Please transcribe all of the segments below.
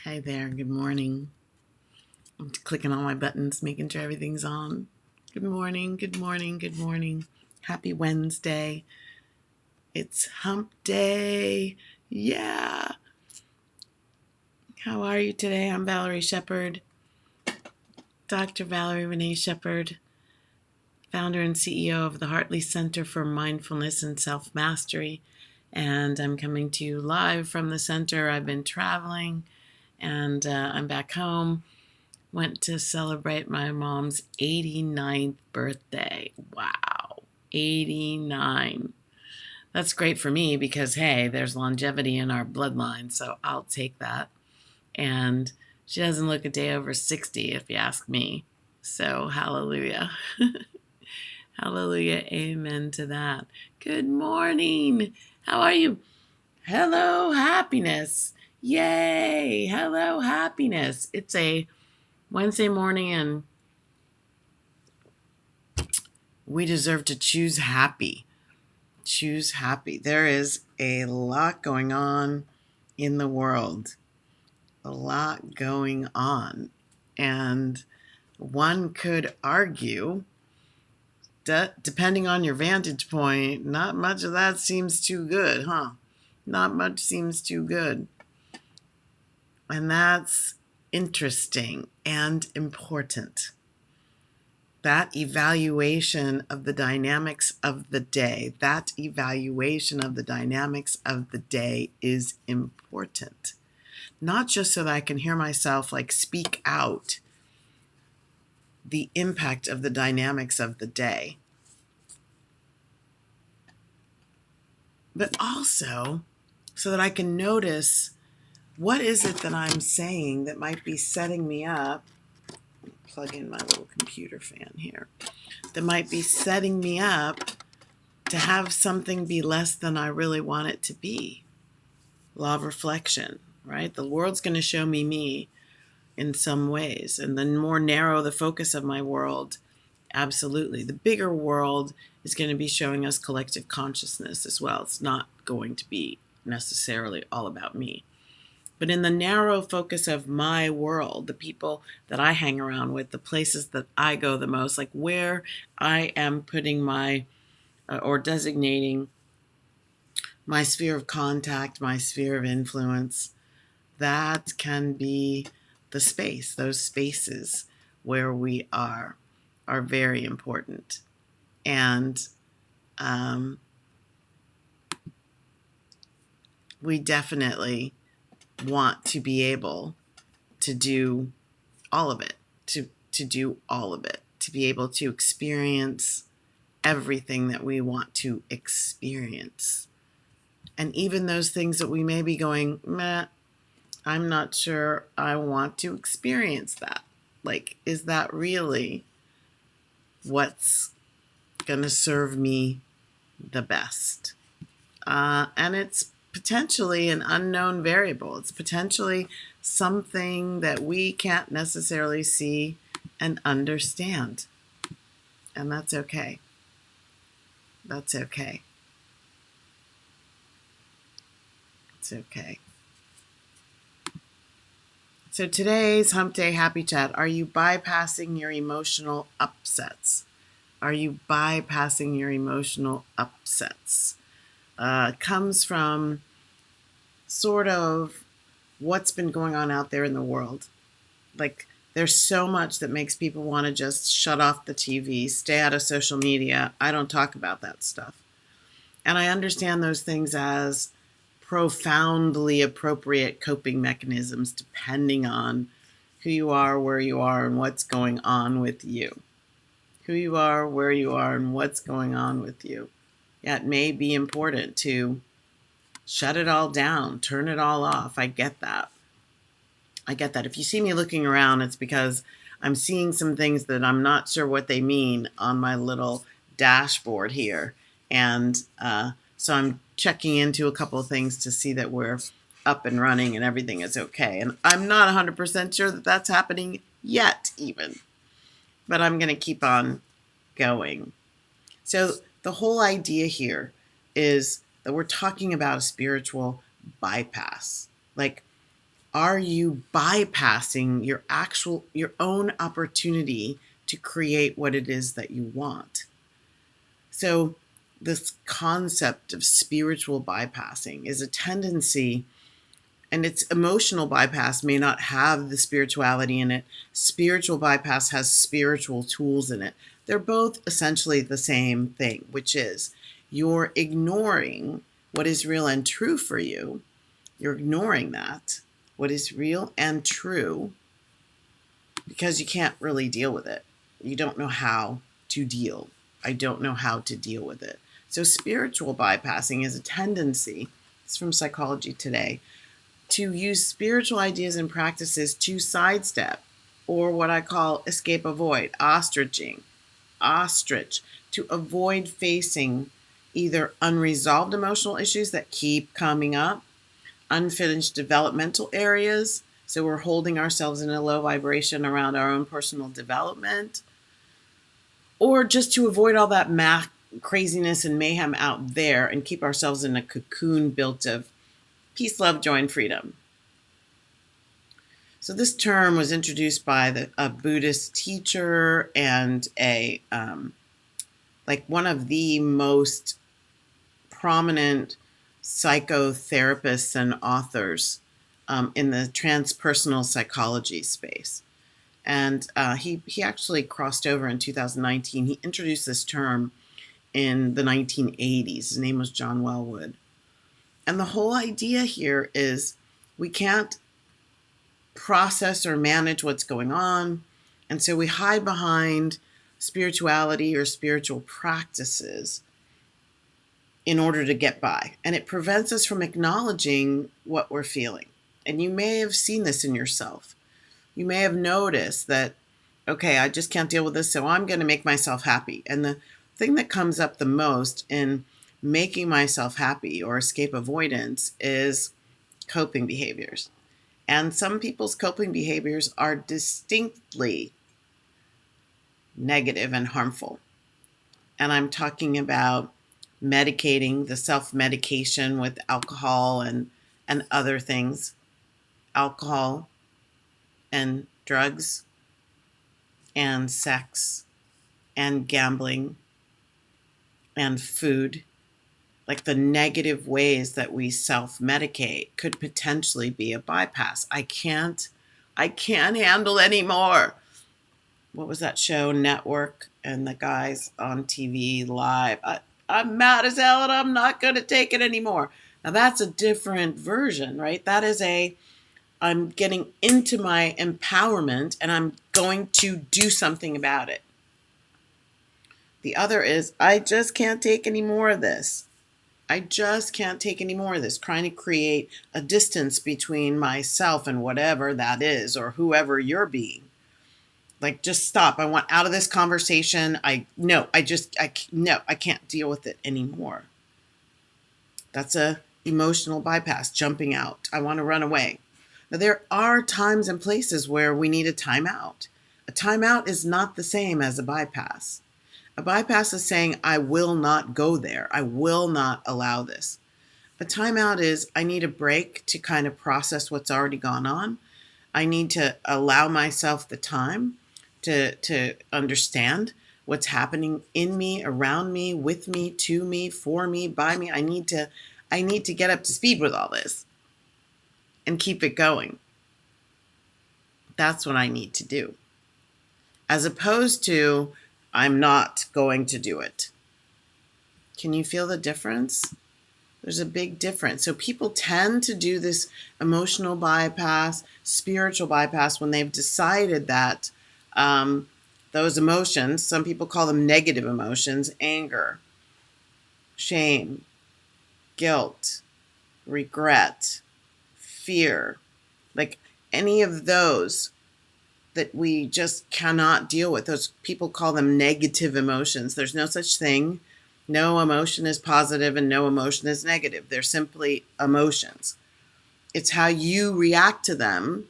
Hi there, good morning. I'm clicking all my buttons, making sure everything's on. Good morning, good morning, good morning. Happy Wednesday. It's Hump Day. Yeah. How are you today? I'm Valerie Shepard, Dr. Valerie Renee Shepard, founder and CEO of the Hartley Center for Mindfulness and Self-Mastery. And I'm coming to you live from the center. I've been traveling and I'm back home. Went to celebrate my mom's 89th birthday. Wow, 89. That's great for me because, hey, there's longevity in our bloodline, so I'll take that. And she doesn't look a day over 60, if you ask me. So, hallelujah. Hallelujah. Amen to that. Good morning. How are you? Hello, happiness. Yay. Hello, happiness. It's a Wednesday morning and we deserve to choose happy. Choose happy. There is a lot going on in the world, a lot going on. And one could argue that depending on your vantage point, not much of that seems too good, huh? Not much seems too good. And that's interesting and important. That evaluation of the dynamics of the day, is important. Not just so that I can hear myself speak out the impact of the dynamics of the day, but also so that I can notice what is it that I'm saying that might be setting me up. Plug in my little computer fan here. That might be setting me up to have something be less than I really want it to be. Law of reflection, right? The world's going to show me in some ways. And the more narrow the focus of my world, absolutely. The bigger world is going to be showing us collective consciousness as well. It's not going to be necessarily all about me. But in the narrow focus of my world, the people that I hang around with, the places that I go the most, like where I am putting my or designating my sphere of contact, my sphere of influence, that can be the space. Those spaces where we are very important. And we definitely want to be able to do all of it, to do all of it, to be able to experience everything that we want to experience. And even those things that we may be going, meh, I'm not sure I want to experience that. Like, is that really what's going to serve me the best? And it's potentially an unknown variable. It's potentially something that we can't necessarily see and understand. And that's okay. That's okay. It's okay. So today's Hump Day Happy Chat. Are you bypassing your emotional upsets? Are you bypassing your emotional upsets? Comes from sort of what's been going on out there in the world. Like, there's so much that makes people want to just shut off the TV, stay out of social media. I don't talk about that stuff. And I understand those things as profoundly appropriate coping mechanisms depending on who you are, where you are, and what's going on with you. Who you are, where you are, and what's going on with you. Yeah, it may be important to shut it all down, turn it all off. I get that. If you see me looking around, it's because I'm seeing some things that I'm not sure what they mean on my little dashboard here. And so I'm checking into a couple of things to see that we're up and running and everything is okay. And I'm not 100% sure that that's happening yet even. But I'm going to keep on going. So the whole idea here is that we're talking about a spiritual bypass. Like, Are you bypassing your own opportunity to create what it is that you want? So this concept of spiritual bypassing is a tendency, and its emotional bypass may not have the spirituality in it. Spiritual bypass has spiritual tools in it. They're both essentially the same thing, which is you're ignoring what is real and true for you. You're ignoring that, what is real and true, because you can't really deal with it. You don't know how to deal. I don't know how to deal with it. So spiritual bypassing is a tendency, it's from Psychology Today, to use spiritual ideas and practices to sidestep, or what I call escape avoid, ostrich, to avoid facing either unresolved emotional issues that keep coming up, unfinished developmental areas. So we're holding ourselves in a low vibration around our own personal development, or just to avoid all that craziness and mayhem out there and keep ourselves in a cocoon built of peace, love, joy, and freedom. So this term was introduced by a Buddhist teacher and one of the most prominent psychotherapists and authors in the transpersonal psychology space. And he actually crossed over in 2019. He introduced this term in the 1980s. His name was John Wellwood. And the whole idea here is we can't process or manage what's going on. And so we hide behind spirituality or spiritual practices in order to get by. And it prevents us from acknowledging what we're feeling. And you may have seen this in yourself. You may have noticed that, okay, I just can't deal with this, so I'm going to make myself happy. And the thing that comes up the most in making myself happy or escape avoidance is coping behaviors. And some people's coping behaviors are distinctly negative and harmful. And I'm talking about medicating, the self-medication with alcohol and other things, alcohol and drugs and sex and gambling and food. Like the negative ways that we self-medicate could potentially be a bypass. I can't handle anymore. What was that show, Network, and the guys on TV live? I'm mad as hell and I'm not going to take it anymore. Now that's a different version, right? That is I'm getting into my empowerment and I'm going to do something about it. The other is, I just can't take any more of this. I just can't take any more of this, trying to create a distance between myself and whatever that is, or whoever you're being. Like, just stop. I want out of this conversation. I can't deal with it anymore. That's a emotional bypass, jumping out. I want to run away. Now, there are times and places where we need a timeout. A timeout is not the same as a bypass. A bypass is saying, I will not go there. I will not allow this. A timeout is, I need a break to kind of process what's already gone on. I need to allow myself the time to understand what's happening in me, around me, with me, to me, for me, by me. I need to get up to speed with all this and keep it going. That's what I need to do. As opposed to, I'm not going to do it. Can you feel the difference? There's a big difference. So people tend to do this emotional bypass, spiritual bypass, when they've decided that those emotions, some people call them negative emotions, anger, shame, guilt, regret, fear, like any of those that we just cannot deal with. Those people call them negative emotions. There's no such thing. No emotion is positive and no emotion is negative. They're simply emotions. It's how you react to them,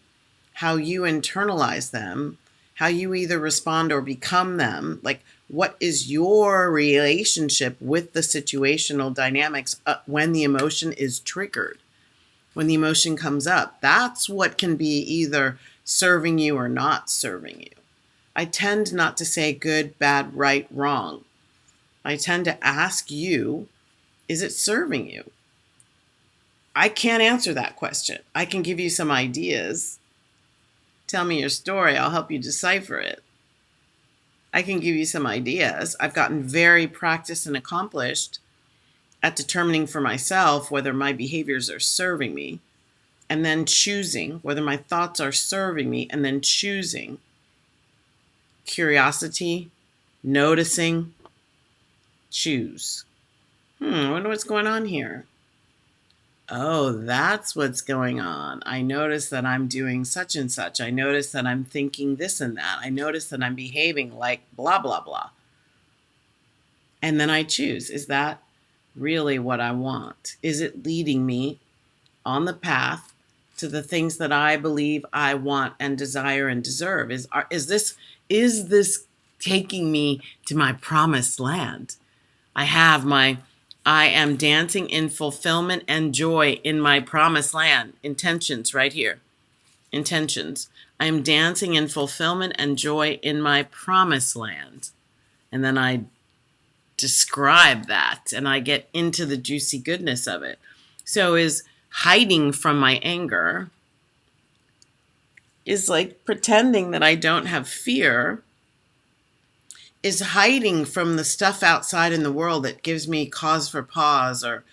how you internalize them, how you either respond or become them. Like, what is your relationship with the situational dynamics when the emotion is triggered? when the emotion comes up. That's what can be either serving you or not serving you. I tend not to say good, bad, right, wrong. I tend to ask you, is it serving you? I can't answer that question. I can give you some ideas. Tell me your story. I'll help you decipher it. I can give you some ideas. I've gotten very practiced and accomplished at determining for myself whether my behaviors are serving me, and then choosing whether my thoughts are serving me, and then choosing. Curiosity, noticing, choose. I wonder what's going on here. Oh, that's what's going on. I notice that I'm doing such and such. I notice that I'm thinking this and that. I notice that I'm behaving like blah, blah, blah. And then I choose, is that really what I want? Is it leading me on the path to the things that I believe I want and desire and deserve? Is this taking me to my promised land? I am dancing in fulfillment and joy in my promised land. Intentions right here. Intentions. I am dancing in fulfillment and joy in my promised land. And then I describe that and I get into the juicy goodness of it. So is hiding from my anger is like pretending that I don't have fear, is hiding from the stuff outside in the world that gives me cause for pause or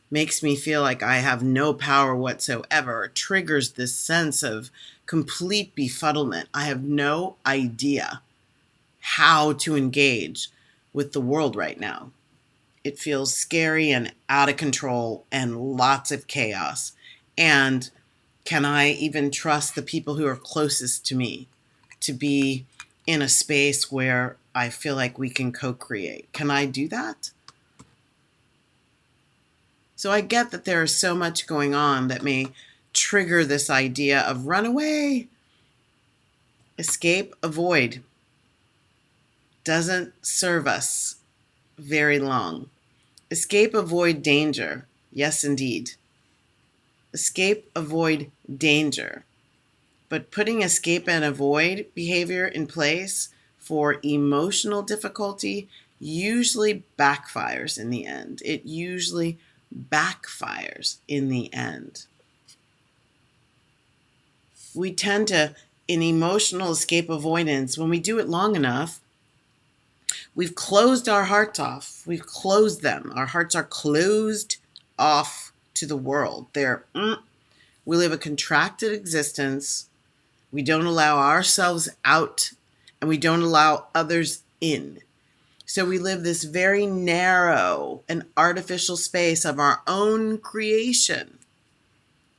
makes me feel like I have no power whatsoever, or triggers this sense of complete befuddlement. I have no idea how to engage with the world right now. It feels scary and out of control and lots of chaos. And can I even trust the people who are closest to me to be in a space where I feel like we can co-create? Can I do that? So I get that there is so much going on that may trigger this idea of run away, escape, avoid. Doesn't serve us very long. Escape, avoid danger. Yes, indeed. Escape, avoid danger. But putting escape and avoid behavior in place for emotional difficulty usually backfires in the end. It usually backfires in the end. We tend to, in emotional escape avoidance, when we do it long enough, we've closed our hearts off. We've closed them. Our hearts are closed off to the world. We live a contracted existence. We don't allow ourselves out, and we don't allow others in. So we live this very narrow and artificial space of our own creation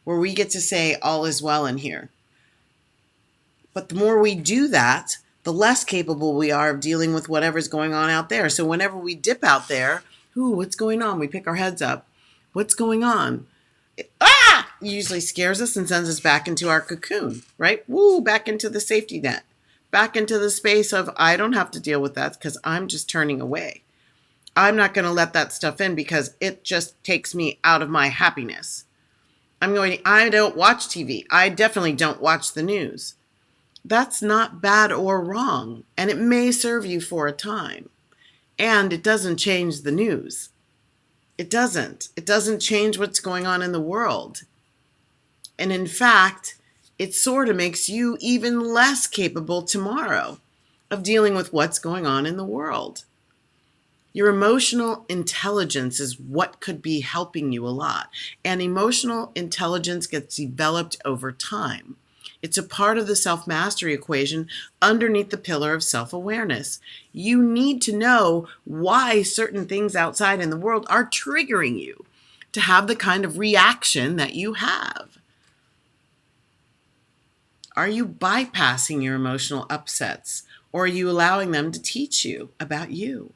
where we get to say all is well in here. But the more we do that, the less capable we are of dealing with whatever's going on out there. So whenever we dip out there, what's going on? We pick our heads up. What's going on? It usually scares us and sends us back into our cocoon, right? Back into the safety net. Back into the space of, I don't have to deal with that because I'm just turning away. I'm not going to let that stuff in because it just takes me out of my happiness. I don't watch TV. I definitely don't watch the news. That's not bad or wrong, and it may serve you for a time. And it doesn't change the news. It doesn't. It doesn't change what's going on in the world. And in fact, it sort of makes you even less capable tomorrow of dealing with what's going on in the world. Your emotional intelligence is what could be helping you a lot. And emotional intelligence gets developed over time. It's a part of the self-mastery equation underneath the pillar of self-awareness. You need to know why certain things outside in the world are triggering you to have the kind of reaction that you have. Are you bypassing your emotional upsets, or are you allowing them to teach you about you?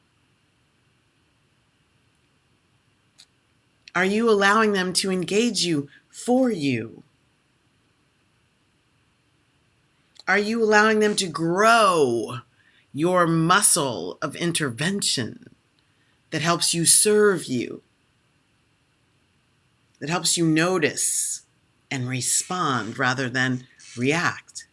Are you allowing them to engage you for you? Are you allowing them to grow your muscle of intervention that helps you serve you, that helps you notice, and respond rather than react.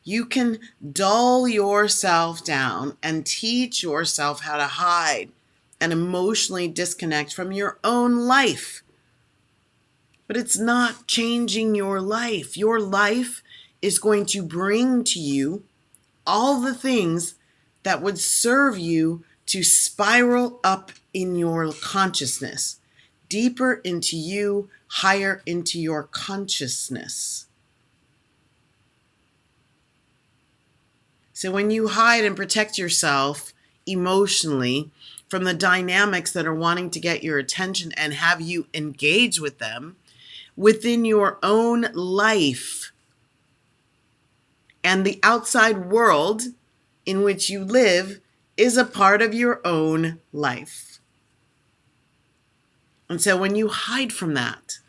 You can dull yourself down and teach yourself how to hide and emotionally disconnect from your own life. But it's not changing your life. Your life is going to bring to you all the things that would serve you to spiral up in your consciousness, deeper into you, higher into your consciousness. So when you hide and protect yourself emotionally from the dynamics that are wanting to get your attention and have you engage with them within your own life and the outside world in which you live is a part of your own life. And so when you hide from that,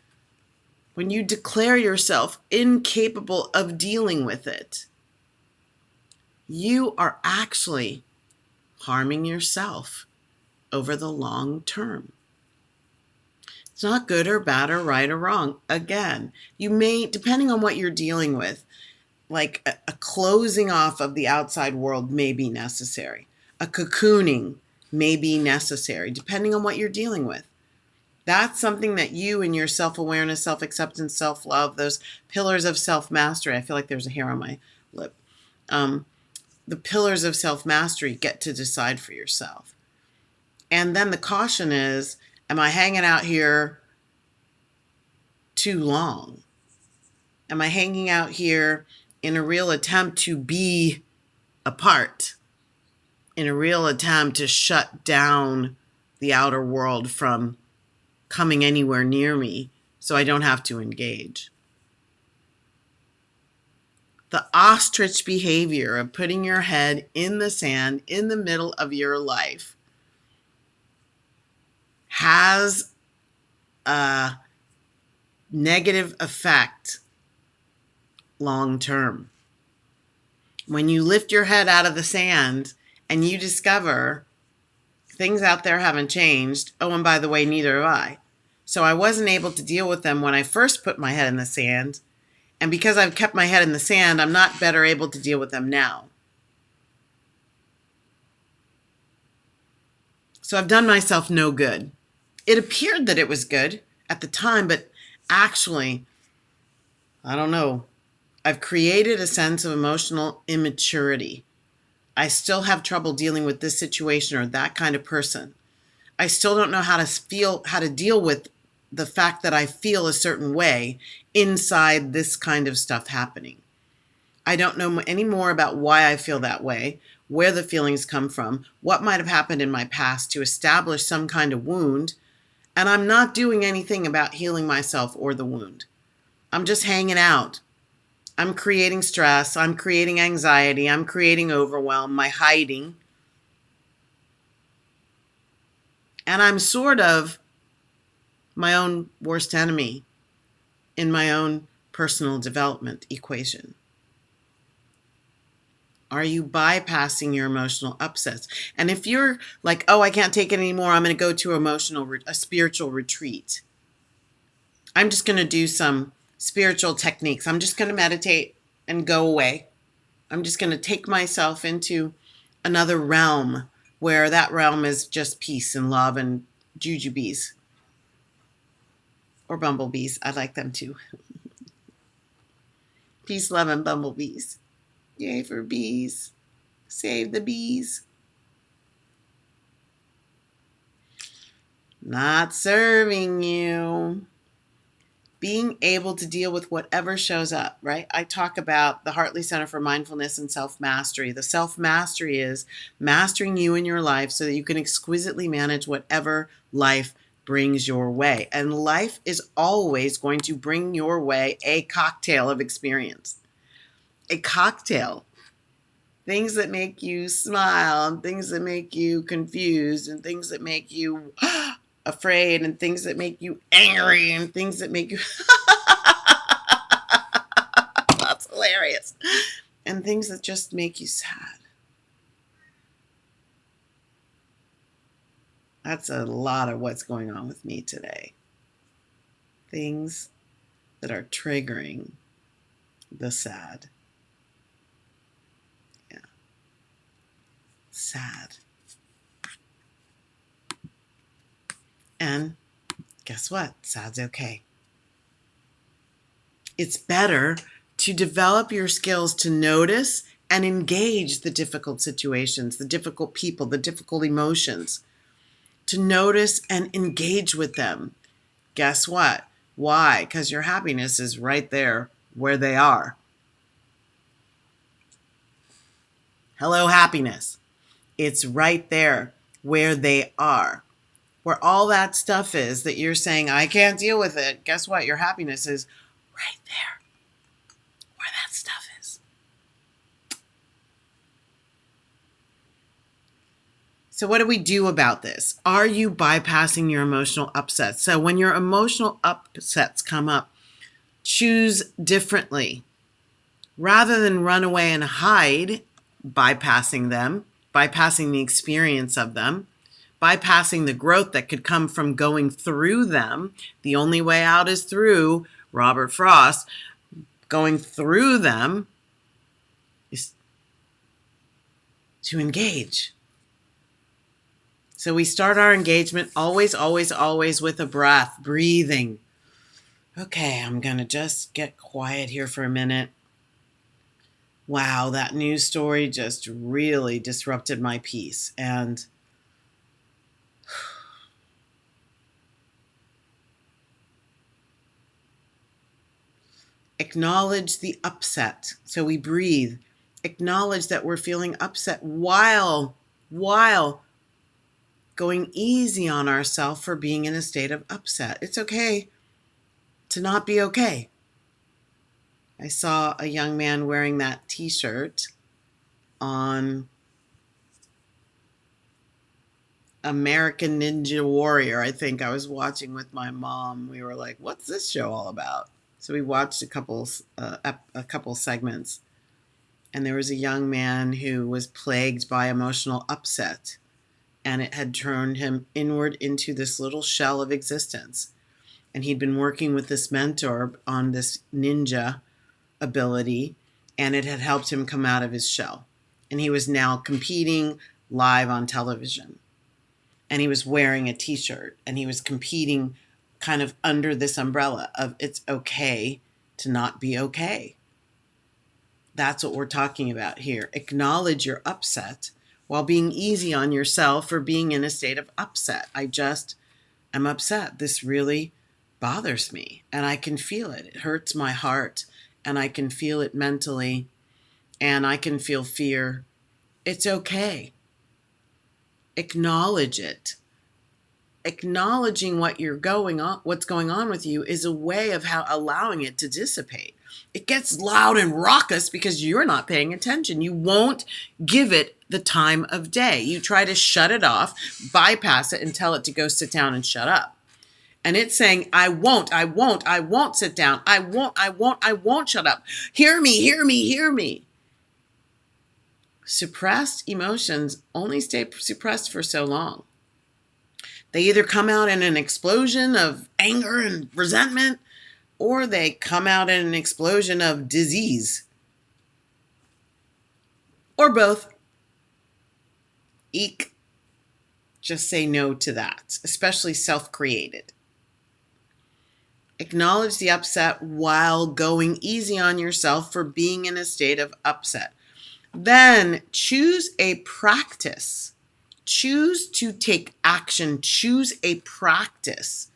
when you declare yourself incapable of dealing with it, you are actually harming yourself over the long term. It's not good or bad or right or wrong. Again, you may, depending on what you're dealing with, like a closing off of the outside world may be necessary. A cocooning may be necessary, depending on what you're dealing with. That's something that you and your self-awareness, self-acceptance, self-love, those pillars of self-mastery, I feel like there's a hair on my lip. The pillars of self-mastery get to decide for yourself. And then the caution is, am I hanging out here too long? Am I hanging out here in a real attempt to be apart? In a real attempt to shut down the outer world from coming anywhere near me so I don't have to engage? The ostrich behavior of putting your head in the sand in the middle of your life has a negative effect long term. When you lift your head out of the sand and you discover things out there haven't changed, oh, and by the way, neither have I. So I wasn't able to deal with them when I first put my head in the sand. And because I've kept my head in the sand, I'm not better able to deal with them now. So I've done myself no good. It appeared that it was good at the time, but actually, I don't know. I've created a sense of emotional immaturity. I still have trouble dealing with this situation or that kind of person. I still don't know how to deal with the fact that I feel a certain way inside this kind of stuff happening. I don't know any more about why I feel that way, where the feelings come from, what might have happened in my past to establish some kind of wound, and I'm not doing anything about healing myself or the wound. I'm just hanging out. I'm creating stress. I'm creating anxiety. I'm creating overwhelm. My hiding. And I'm sort of my own worst enemy in my own personal development equation. Are you bypassing your emotional upsets? And if you're like, oh, I can't take it anymore, I'm going to go to a spiritual retreat. I'm just going to do some spiritual techniques. I'm just going to meditate and go away. I'm just going to take myself into another realm where that realm is just peace and love and jujubes. Or bumblebees. I like them too. Peace, love, and bumblebees. Yay for bees. Save the bees. Not serving you. Being able to deal with whatever shows up, right? I talk about the Hartley Center for Mindfulness and Self-Mastery. The self-mastery is mastering you in your life so that you can exquisitely manage whatever life brings your way. And life is always going to bring your way a cocktail of experience. A cocktail. Things that make you smile, and things that make you confused, and things that make you afraid, and things that make you angry, and things that make you that's hilarious, and things that just make you sad. That's a lot of what's going on with me today. Things that are triggering the sad. Yeah. Sad. And guess what? Sad's okay. It's better to develop your skills to notice and engage the difficult situations, the difficult people, the difficult emotions, to notice and engage with them. Guess what? Why? Because your happiness is right there where they are. Hello, happiness. It's right there where they are. Where all that stuff is that you're saying, I can't deal with it. Guess what? Your happiness is right there where that stuff is. So what do we do about this? Are you bypassing your emotional upsets? So when your emotional upsets come up, choose differently. Rather than run away and hide, bypassing them, bypassing the experience of them, bypassing the growth that could come from going through them. The only way out is through. Robert Frost. Going through them is to engage. So we start our engagement always, always, always with a breath, breathing. Okay, I'm going to just get quiet here for a minute. Wow, that news story just really disrupted my peace. And acknowledge the upset. So we breathe. Acknowledge that we're feeling upset while going easy on ourselves for being in a state of upset. It's okay to not be okay. I saw a young man wearing that t-shirt on American Ninja Warrior. I think I was watching with my mom. We were like, what's this show all about? So we watched a couple segments, and there was a young man who was plagued by emotional upset, and it had turned him inward into this little shell of existence. And he'd been working with this mentor on this ninja ability, and it had helped him come out of his shell. And he was now competing live on television. And he was wearing a t-shirt, and he was competing kind of under this umbrella of it's okay to not be okay. That's what we're talking about here. Acknowledge your upset while being easy on yourself for being in a state of upset. I just am upset. This really bothers me, and I can feel it. It hurts my heart, and I can feel it mentally, and I can feel fear. It's okay. Acknowledge it. Acknowledging what's going on with you is a way of how allowing it to dissipate. It gets loud and raucous because you're not paying attention. You won't give it the time of day. You try to shut it off, bypass it, and tell it to go sit down and shut up. And it's saying, I won't sit down. I won't shut up. Hear me, hear me, hear me. Suppressed emotions only stay suppressed for so long. They either come out in an explosion of anger and resentment, or they come out in an explosion of disease. Or both. Eek. Just say no to that, especially self-created. Acknowledge the upset while going easy on yourself for being in a state of upset. Then choose a practice. Choose to take action. Choose a practice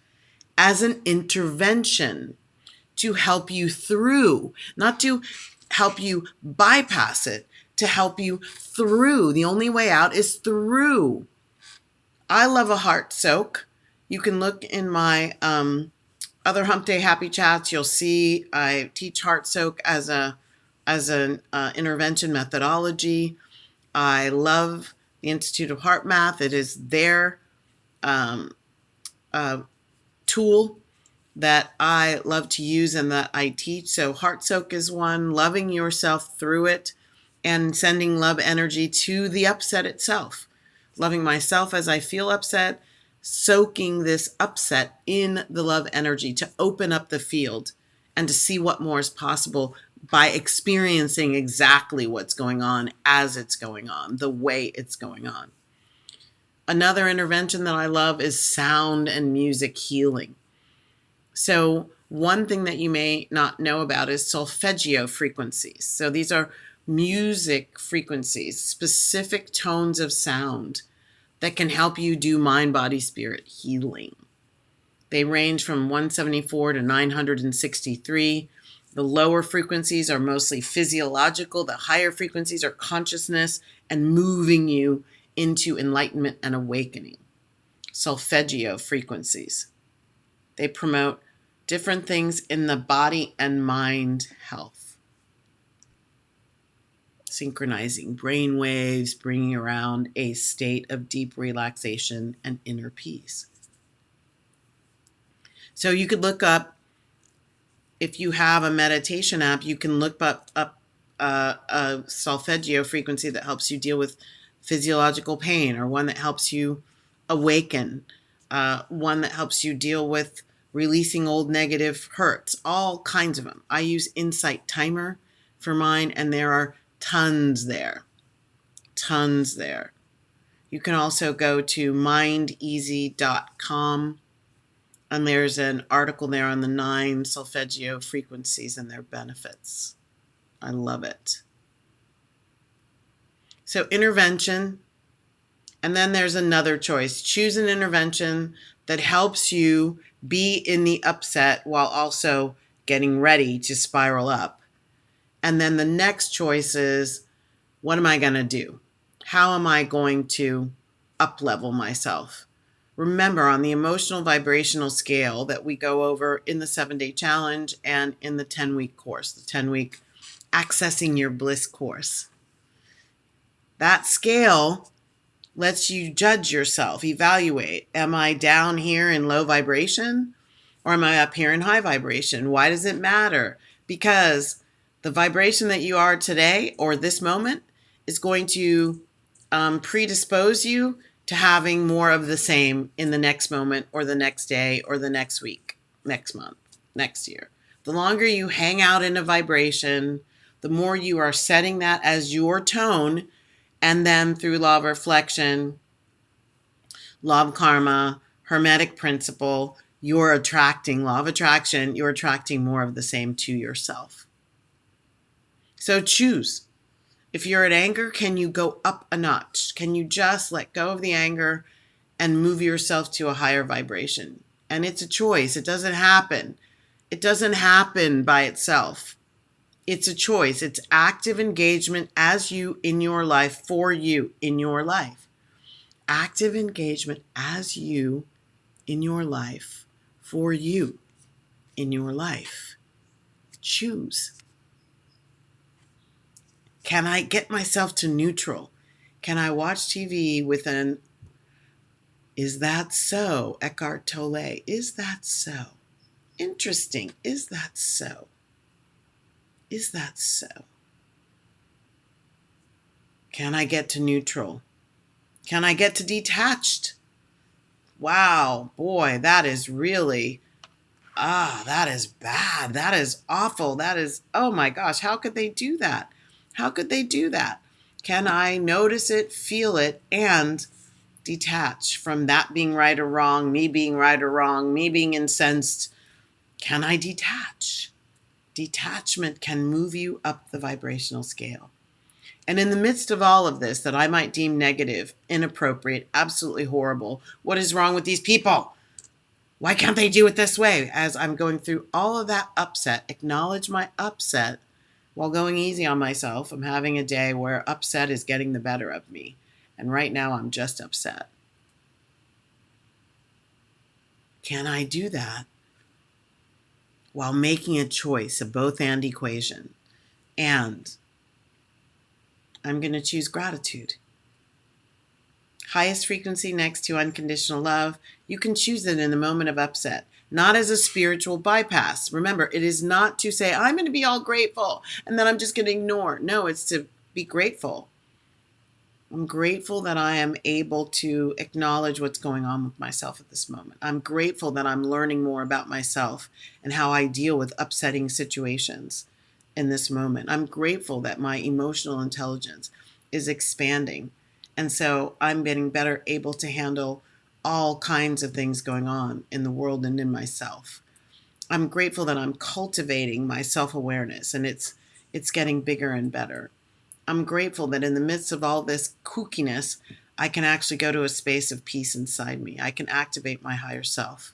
as an intervention to help you through, not to help you bypass it, to help you through. The only way out is through. I love a heart soak. You can look in my other Hump Day Happy Chats. You'll see I teach heart soak as an intervention methodology. I love the Institute of Heart Math. It is their tool that I love to use and that I teach. So heart soak is one, loving yourself through it and sending love energy to the upset itself. Loving myself as I feel upset, soaking this upset in the love energy to open up the field and to see what more is possible by experiencing exactly what's going on as it's going on, the way it's going on. Another intervention that I love is sound and music healing. So one thing that you may not know about is solfeggio frequencies. So these are music frequencies, specific tones of sound that can help you do mind, body, spirit healing. They range from 174 to 963. The lower frequencies are mostly physiological. The higher frequencies are consciousness and moving you into enlightenment and awakening. Solfeggio frequencies. They promote different things in the body and mind health. Synchronizing brain waves, bringing around a state of deep relaxation and inner peace. So you could look up, if you have a meditation app, you can look up a solfeggio frequency that helps you deal with physiological pain, or one that helps you awaken, one that helps you deal with releasing old negative hurts, all kinds of them. I use Insight Timer for mine, and there are tons there. You can also go to mindeasy.com, and there's an article there on the 9 solfeggio frequencies and their benefits. I love it. So intervention, and then there's another choice. Choose an intervention that helps you be in the upset while also getting ready to spiral up. And then the next choice is, what am I going to do? How am I going to up-level myself? Remember, on the emotional vibrational scale that we go over in the 7-day challenge and in the 10-week course, the 10-week Accessing Your Bliss course, that scale lets you judge yourself, evaluate. Am I down here in low vibration, or am I up here in high vibration? Why does it matter? Because the vibration that you are today or this moment is going to predispose you to having more of the same in the next moment or the next day or the next week, next month, next year. The longer you hang out in a vibration, the more you are setting that as your tone. And then through law of reflection, law of karma, hermetic principle, you're attracting, law of attraction, you're attracting more of the same to yourself. So choose. If you're at anger, can you go up a notch? Can you just let go of the anger and move yourself to a higher vibration? And it's a choice. It doesn't happen. It doesn't happen by itself. It's a choice. It's active engagement as you in your life, for you in your life. Active engagement as you in your life, for you in your life. Choose. Can I get myself to neutral? Can I watch TV with an, is that so? Eckhart Tolle, is that so? Interesting, is that so? Is that so? Can I get to neutral? Can I get to detached? Wow, boy, that is really, that is bad. That is awful. That is, oh my gosh, how could they do that? How could they do that? Can I notice it, feel it, and detach from that being right or wrong, me being right or wrong, me being incensed? Can I detach? Detachment can move you up the vibrational scale. And in the midst of all of this that I might deem negative, inappropriate, absolutely horrible, what is wrong with these people? Why can't they do it this way? As I'm going through all of that upset, acknowledge my upset while going easy on myself. I'm having a day where upset is getting the better of me. And right now I'm just upset. Can I do that while making a choice, a both and equation? And I'm going to choose gratitude. Highest frequency next to unconditional love. You can choose it in the moment of upset, not as a spiritual bypass. Remember, it is not to say, I'm going to be all grateful and then I'm just going to ignore. No, it's to be grateful. I'm grateful that I am able to acknowledge what's going on with myself at this moment. I'm grateful that I'm learning more about myself and how I deal with upsetting situations in this moment. I'm grateful that my emotional intelligence is expanding. And so I'm getting better able to handle all kinds of things going on in the world and in myself. I'm grateful that I'm cultivating my self-awareness, and it's getting bigger and better. I'm grateful that in the midst of all this kookiness, I can actually go to a space of peace inside me. I can activate my higher self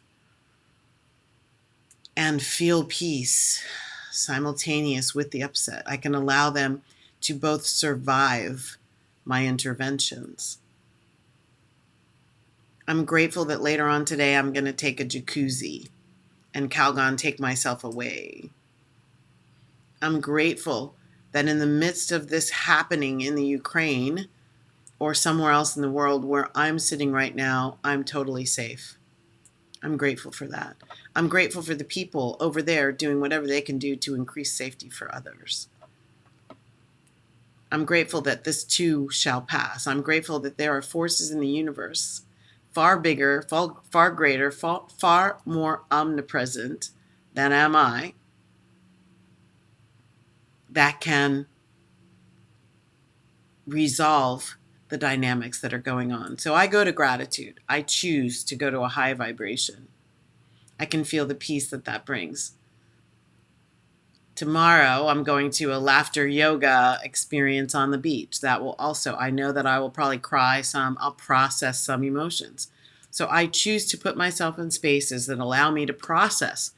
and feel peace simultaneous with the upset. I can allow them to both survive my interventions. I'm grateful that later on today I'm going to take a jacuzzi and Calgon take myself away. I'm grateful that in the midst of this happening in the Ukraine or somewhere else in the world where I'm sitting right now, I'm totally safe. I'm grateful for that. I'm grateful for the people over there doing whatever they can do to increase safety for others. I'm grateful that this too shall pass. I'm grateful that there are forces in the universe far bigger, far greater, far more omnipresent than am I, that can resolve the dynamics that are going on. So I go to gratitude. I choose to go to a high vibration. I can feel the peace that that brings. Tomorrow, I'm going to a laughter yoga experience on the beach. That will also, I know that I will probably cry some, I'll process some emotions. So I choose to put myself in spaces that allow me to process,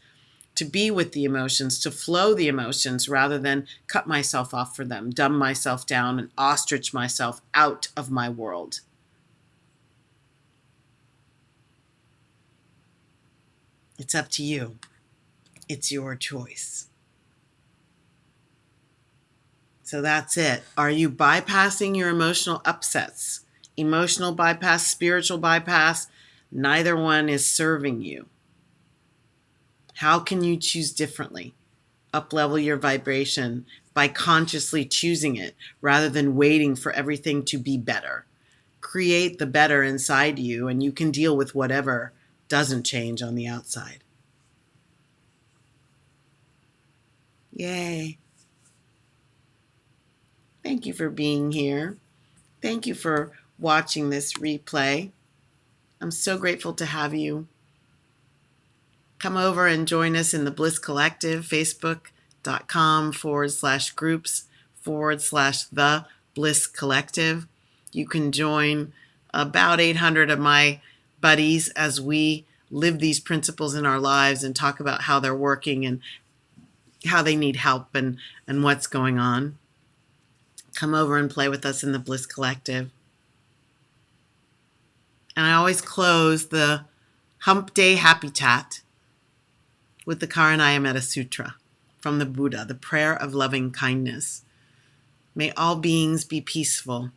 to be with the emotions, to flow the emotions rather than cut myself off for them, dumb myself down, and ostrich myself out of my world. It's up to you. It's your choice. So that's it. Are you bypassing your emotional upsets? Emotional bypass, spiritual bypass, neither one is serving you. How can you choose differently? Uplevel your vibration by consciously choosing it rather than waiting for everything to be better. Create the better inside you, and you can deal with whatever doesn't change on the outside. Yay. Thank you for being here. Thank you for watching this replay. I'm so grateful to have you. Come over and join us in the Bliss Collective, facebook.com/groups/the Bliss Collective. You can join about 800 of my buddies as we live these principles in our lives and talk about how they're working and how they need help and what's going on. Come over and play with us in the Bliss Collective. And I always close the Hump Day Happy Chat with the Karanaya Metta Sutra from the Buddha, the prayer of loving kindness. May all beings be peaceful.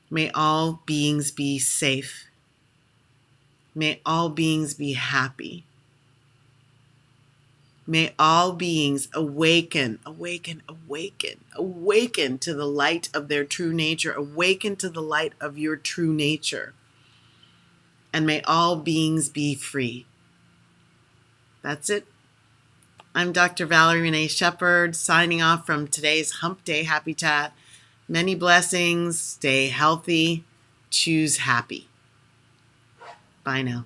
May all beings be safe. May all beings be happy. May all beings awaken to the light of their true nature, awaken to the light of your true nature. And may all beings be free. That's it. I'm Dr. Valerie Renee Shepard, signing off from today's Hump Day Happy Chat. Many blessings. Stay healthy. Choose happy. Bye now.